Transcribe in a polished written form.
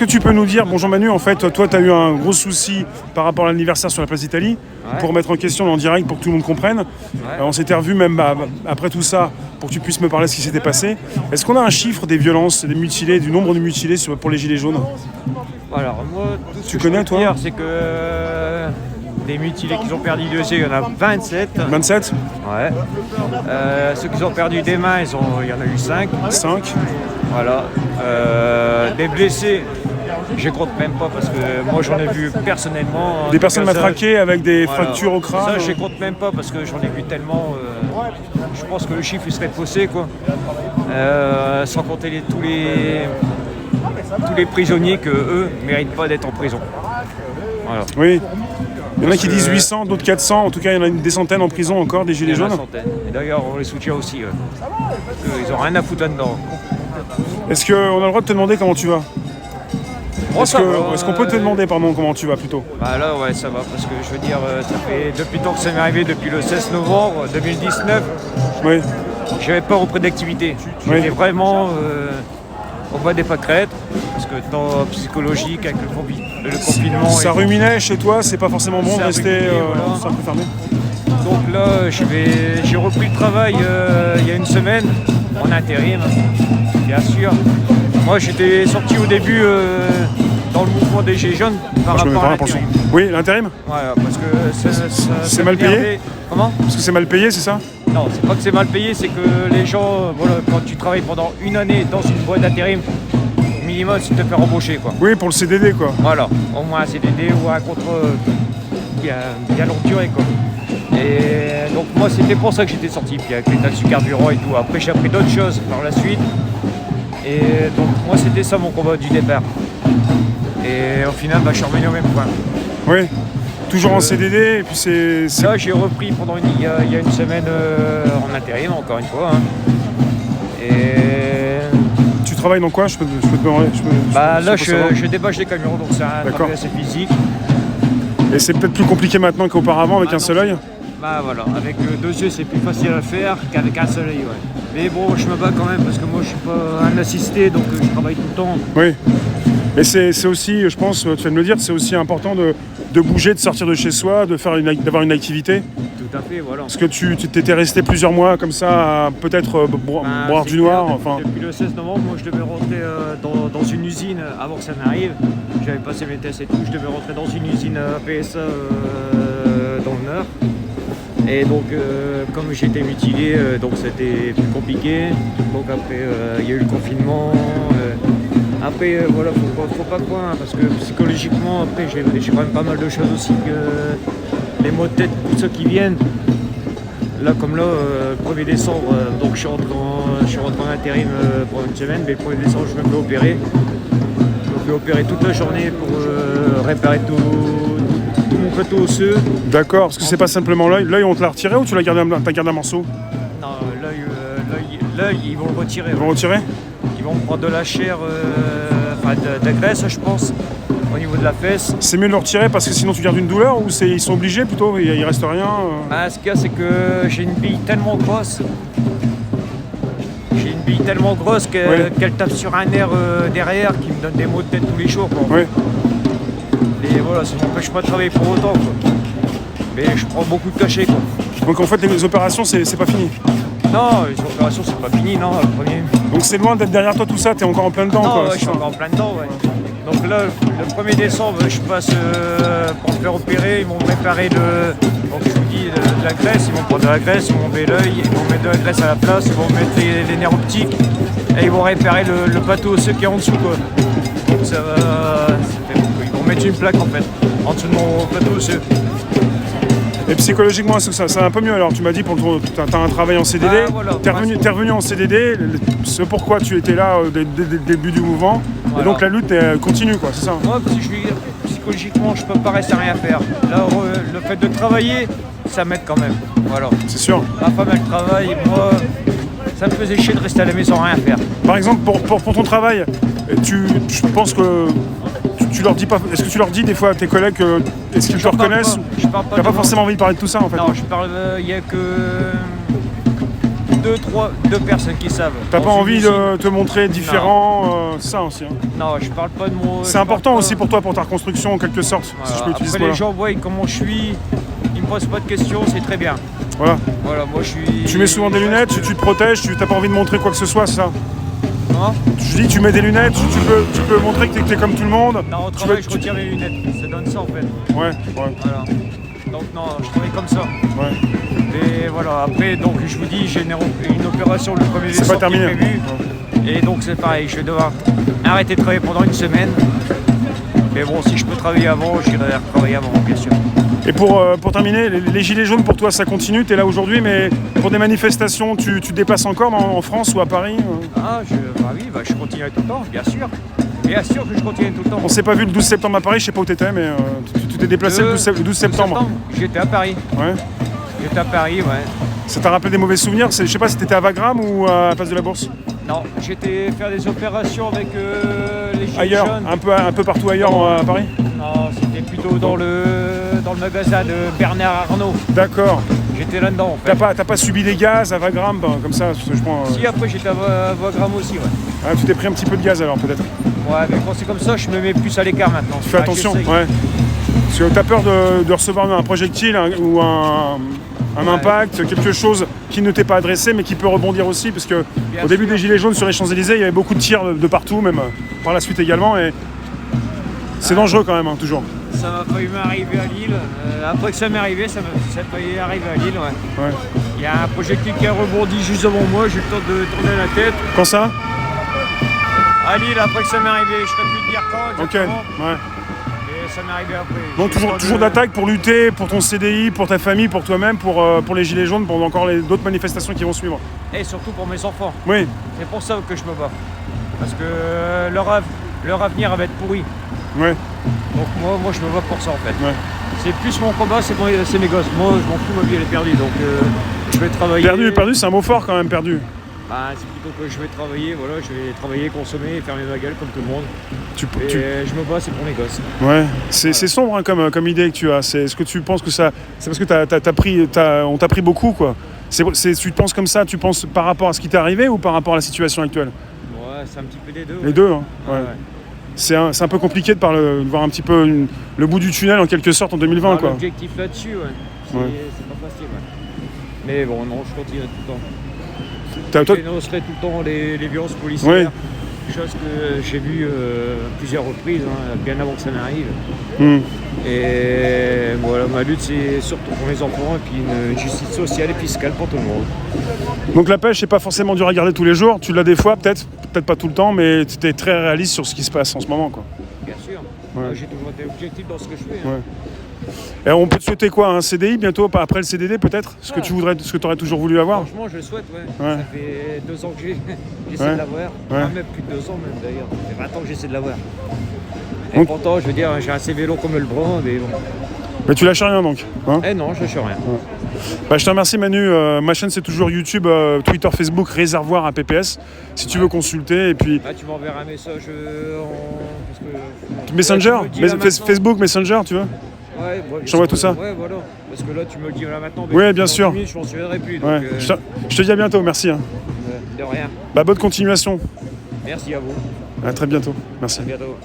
Que tu peux nous dire, bonjour Manu, en fait, toi, tu as eu un gros souci par rapport à l'anniversaire sur la place d'Italie, pour mettre en question en direct, pour que tout le monde comprenne. On s'était revu même après tout ça, pour que tu puisses me parler de ce qui s'était passé. Est-ce qu'on a un chiffre des violences, des mutilés, du nombre de mutilés pour les Gilets jaunes? Alors moi, tout ce Tu que connais, je peux toi dire, c'est que des mutilés qui ont perdu des yeux, il y en a 27. 27? Ouais. Ceux qui ont perdu des mains, il y en a eu 5. 5? Voilà. Des blessés, je compte même pas parce que moi j'en ai vu personnellement. Des personnes matraquées avec des voilà. fractures au crâne? Ça, je compte même pas parce que j'en ai vu tellement. Je pense que le chiffre il serait faussé, quoi. Sans compter tous les prisonniers que eux méritent pas d'être en prison. Voilà. Oui. Il y en a qui disent 800, d'autres 400. En tout cas, il y en a des centaines en prison encore, des Gilets jaunes. Et d'ailleurs, on les soutient aussi. Parce qu'ils ont rien à foutre là-dedans. Est-ce qu'on a le droit de te demander comment tu vas? Bon, Est-ce qu'on peut te demander, pardon, comment tu vas plutôt? Bah là, ouais, ça va. Parce que je veux dire, ça fait depuis le temps que ça m'est arrivé, depuis le 16 novembre 2019. Oui. J'avais pas repris d'activité. J'étais vraiment au bas des pâquerettes. Parce que temps psychologique, avec le confinement. Ça ruminait chez toi, c'est pas forcément bon de Ça rester ruminait, voilà. un peu fermé. Donc là, j'ai repris le travail il y a une semaine, en intérim, bien sûr. Moi, j'étais sorti au début dans le mouvement des Gilets jaunes par rapport à l'intérim. Oui, l'intérim? Voilà, parce que c'est mal payé. Comment? Parce que c'est mal payé, c'est ça? Non, c'est pas que c'est mal payé, c'est que les gens, voilà, quand tu travailles pendant une année dans une boîte d'intérim, minimum, c'est de te faire embaucher, quoi. Oui, pour le CDD, quoi. Voilà, au moins un CDD ou un contrat bien longue durée, quoi. Et donc moi c'était pour ça que j'étais sorti, puis avec les taxes du carburant et tout. Après j'ai appris d'autres choses par la suite. Et donc moi c'était ça mon combat du départ. Et au final je suis revenu au même point. Oui, toujours en CDD et puis c'est... Là j'ai repris pendant il y a une semaine en intérim encore une fois. Hein. Et... Tu travailles dans quoi? Je peux te demander. Là je débâche des camions, donc c'est un travail assez physique. Et c'est peut-être plus compliqué maintenant qu'auparavant avec un seul œil? Bah voilà, avec deux yeux c'est plus facile à faire qu'avec un seul œil, ouais. Mais bon, je me bats quand même parce que moi je suis pas un assisté, donc je travaille tout le temps. Oui. Et c'est aussi, je pense, tu viens de me dire, c'est aussi important de bouger, de sortir de chez soi, d'avoir une activité. Tout à fait, voilà. Parce que tu t'étais resté plusieurs mois comme ça, à peut-être boire du noir. Enfin. Depuis le 16 novembre, moi je devais rentrer dans une usine avant que ça n'arrive. J'avais passé mes tests et tout, je devais rentrer dans une usine PSA dans le Nord. Et donc, comme j'étais mutilé, donc c'était plus compliqué. Donc après, il y a eu le confinement. Après, voilà, faut pas croire, hein, parce que psychologiquement, après, j'ai quand même pas mal de choses aussi que les maux de tête, tous ceux qui viennent. Là, comme là, le 1er décembre, donc je suis rentré en intérim pour une semaine, mais le 1er décembre, je me fais opérer. Je me fais opérer toute la journée pour réparer tout mon plateau osseux. D'accord, parce que c'est pas simplement l'œil. L'œil, on te l'a retiré ou t'as gardé un morceau? Non, l'œil, ils vont le retirer. Ils vont retirer? Ils vont prendre de la chair, de la graisse, je pense, au niveau de la fesse. C'est mieux de le retirer parce que sinon tu gardes une douleur ou ils sont obligés plutôt? Il reste rien Ce qu'il y a, c'est que j'ai une bille tellement grosse. Qu'elle tape sur un nerf derrière qui me donne des maux de tête tous les jours, quoi. Oui. Et voilà, ça m'empêche pas de travailler pour autant, quoi. Mais je prends beaucoup de cachets, quoi. Donc en fait les opérations c'est pas fini? Non, les opérations c'est pas fini, non, le premier. Donc c'est loin d'être derrière toi tout ça, t'es encore en plein dedans, non, quoi. Ouais, je suis encore en plein dedans, ouais. Donc là, le 1er décembre, je passe pour me faire opérer, ils m'ont préparé donc je vous dis de la graisse, ils vont prendre de la graisse, ils vont enlever l'œil, ils vont mettre de la graisse à la place, ils vont mettre les nerfs optiques et ils vont réparer le plateau osseux qui est en dessous, quoi. Donc ça va, ils vont mettre une plaque en fait, en dessous de mon plateau osseux. Et psychologiquement, est-ce que ça va un peu mieux alors? Tu m'as dit, t'as un travail en CDD, voilà, t'es revenu en CDD, c'est pourquoi tu étais là dès le début du mouvement, voilà. Et donc la lutte continue, quoi, c'est ça? Moi, psychologiquement, je peux pas rester à rien faire. Là, le fait de travailler, ça m'aide quand même, voilà. C'est sûr. Ma femme, elle travaille, moi, ça me faisait chier de rester à la maison sans rien faire. Par exemple, pour ton travail, je pense que tu leur dis pas. Est-ce que tu leur dis des fois à tes collègues est-ce qu'ils te reconnaissent? Je parle pas. T'as pas forcément envie de parler de tout ça en fait. Non, je parle. Il y a que deux personnes qui savent. T'as Dans pas une envie usine. de te montrer différent, ça aussi. Hein. Non, je parle pas de mon. C'est important aussi pour toi, pour ta reconstruction en quelque sorte, si Voilà. je peux utiliser Après, ce les mot-là. gens voient comment je suis, ils me posent pas de questions, c'est très bien. Voilà. Voilà, moi je suis. Tu mets souvent des lunettes, tu te protèges, tu n'as pas envie de montrer quoi que ce soit, c'est ça? Hein? Je dis, tu mets des lunettes, tu peux montrer que t'es comme tout le monde. Non, au Tu travail, veux- je tu- retire mes lunettes. Ça donne ça en fait. Ouais, ouais, Voilà. Donc, non, je travaille comme ça. ouais. Et voilà, après, donc je vous dis, j'ai une opération le 1er C'est décembre pas qui est terminé. prévue. Et donc, c'est pareil, je vais devoir arrêter de travailler pendant une semaine. Mais bon, si je peux travailler avant, j'irai travailler avant, bien sûr. Et pour terminer, les gilets jaunes pour toi ça continue, tu es là aujourd'hui, mais pour des manifestations, tu te déplaces encore en France ou à Paris? Ah, bah oui, bah, je continue tout le temps, bien sûr. Bien sûr que je continue tout le temps. On s'est pas vu le 12 septembre à Paris, je sais pas où t'étais, mais tu t'es déplacé le 12 septembre. J'étais à Paris. Ouais. J'étais à Paris, ouais. Ça t'a rappelé des mauvais souvenirs? Je sais pas si t'étais à Wagram ou à la place de la Bourse? Non, j'étais faire des opérations avec les gilets Ailleurs, jaunes. un peu partout ailleurs à Paris? Non, c'était plutôt dans le magasin de Bernard Arnault. D'accord. J'étais là-dedans, en fait. T'as pas subi des gaz à Wagram, comme ça, je prends. Si, après j'étais à Wagram aussi, ouais. Ah, tu t'es pris un petit peu de gaz alors peut-être. Ouais, mais quand c'est comme ça, je me mets plus à l'écart maintenant. Tu fais attention, ouais. Parce que t'as peur de recevoir un projectile ou un impact, quelque chose qui ne t'est pas adressé mais qui peut rebondir aussi, parce que Bien au début sûr. des Gilets jaunes sur les Champs-Élysées, il y avait beaucoup de tirs de partout, même par la suite également, et c'est dangereux quand même, hein, toujours. Ça m'a failli m'arriver à Lille. Après que ça m'est arrivé, ça m'a failli arriver à Lille, ouais. Ouais. Il y a un projectile qui a rebondi juste devant moi, j'ai eu le temps de tourner la tête. Quand ça? À Lille, après que ça m'est arrivé, je ne serais plus te dire quand Ok, exactement. ouais. Et ça m'est arrivé après. Donc J'ai eu le temps toujours de- d'attaque pour lutter, pour ton CDI, pour ta famille, pour toi-même, pour les Gilets jaunes, pour encore d'autres manifestations qui vont suivre. Et surtout pour mes enfants. Oui, C'est pour ça que je me bats. Parce que leur avenir va être pourri. ouais, Donc moi je me bats pour ça en fait. ouais. C'est plus mon combat, c'est mes gosses. Moi je m'en fous, ma vie elle est perdue. Donc je vais travailler. Perdu, c'est un mot fort quand même, perdu. Bah, c'est plutôt que je vais travailler, voilà, je vais travailler, consommer et fermer ma gueule comme tout le monde. Et je me bats, c'est pour mes gosses. Ouais, c'est sombre hein, comme idée que tu as. Est-ce que tu penses que ça. C'est parce que on t'a pris beaucoup, quoi. Tu te penses comme ça, tu penses par rapport à ce qui t'est arrivé ou par rapport à la situation actuelle? Ouais, c'est un petit peu des deux. Les deux, hein. Ouais, Ouais. ouais. C'est un peu compliqué de voir un petit peu le bout du tunnel en quelque sorte en 2020, quoi. L'objectif là-dessus, ouais. C'est Ouais. pas facile, ouais. Mais bon, non, je continue tout le temps. Toi- Je dénoncerai tout le temps les violences policières. Ouais. Chose que j'ai vue plusieurs reprises, hein, bien avant que ça n'arrive. Hmm. Et voilà, ma lutte, c'est surtout pour mes enfants et puis une justice sociale et fiscale pour tout le monde. Donc la pêche, c'est pas forcément dur à garder tous les jours. Tu l'as des fois, peut-être pas tout le temps, mais tu es très réaliste sur ce qui se passe en ce moment, quoi. Bien sûr. Ouais. Moi, j'ai toujours été objectif dans ce que je fais. Hein. Ouais. Et on peut te souhaiter quoi? Un CDI bientôt, après le CDD peut-être? Ce que tu aurais toujours voulu avoir? Franchement, je le souhaite, ouais. Ouais. Ça fait 2 ans que j'essaie Ouais. de l'avoir. Ouais. Même plus de 2 ans même d'ailleurs. Ça fait 20 ans que j'essaie de l'avoir. Et Donc- pourtant, je veux dire, j'ai un CV long comme le bras, mais bon. Mais tu lâches rien donc, hein? Eh non, je lâche rien. Bah, je te remercie Manu, ma chaîne c'est toujours YouTube, Twitter, Facebook, Réservoir à PPS, si tu veux consulter, et puis Là, tu m'enverras un message parce que... Messenger, Là, tu me le dis là maintenant. Facebook, Messenger, tu veux? Ouais, Je t'envoie tout ça. Ouais, voilà. Parce que là, tu me le dis là maintenant. Ouais, mais bien dans sûr. 10 minutes, je m'en souviendrai plus. Donc, Ouais. Je te dis à bientôt, merci. Hein. de rien. Bah, bonne continuation, Merci à vous. à très bientôt, merci. À bientôt.